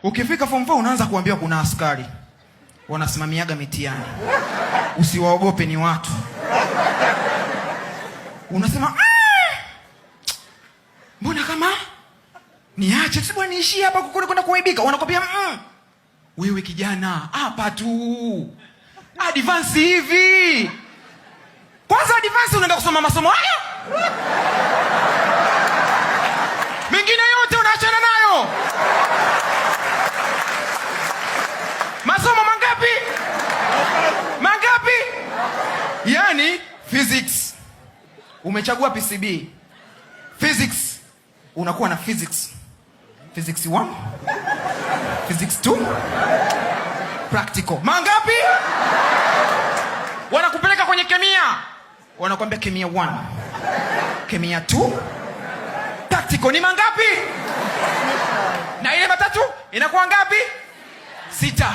Ukifika form 4 unaanza kuambiwa kuna askari wanasimamiaga mitihani. Usiwaogope, ni watu. Unasema mbona kama niache tu bwana, niishie hapa kukule kwenda kuaibika. Wanakwambia wewe kijana, hapa tu advance hivi. Kwanza advance unaenda kusoma masomo haya, mengine yote unaachana nayo. Masomo mangapi? Yani physics umechagua PCB, physics unakuwa na physics 1, physics 2, practical. Mangapi? Wanakupeleka kwenye kemia, wanakuambia kemia 1, kemia 2, practical. Ni mangapi? Na ile matatu inakuwa ngapi? 6.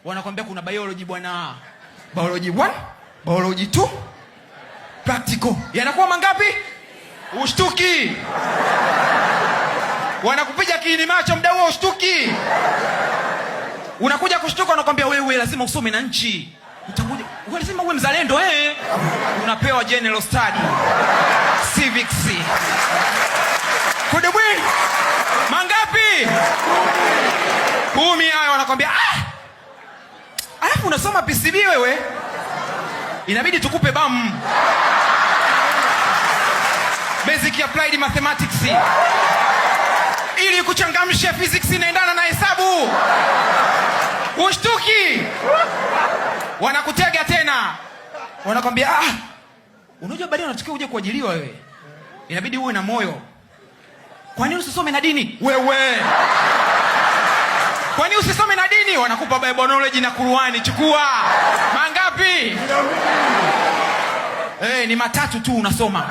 Wanakuambia kuna biology bwana, biology 1, biology 2, practical. Yanakuwa mangapi? Ushtuki. Wanakupiga kiini macho muda huo, ushtuki. Unakuja kushtuka, wanakuambia wewe lazima usome na nchi. Utakuja, wewe lazima uwe mzalendo Unapewa general study, civics. Kudebwi mangapi? 10. Hayo wanakuambia alafu unasoma PCB wewe, inabidi tukupe BAM, basic applied mathematics, ili kuchangamsha. Physics inaendana na hesabu. Ushtuki. Wanakutega tena, wanakwambia unajua baadaye unatakiwa uje kuajiriwa wewe, inabidi uwe na moyo. Kwa nini usisome na dini wewe? Kwa nini usisome na dini? Wanakupa Bible knowledge na Qur'ani, chukua. Mangapi? Ni matatu tu unasoma.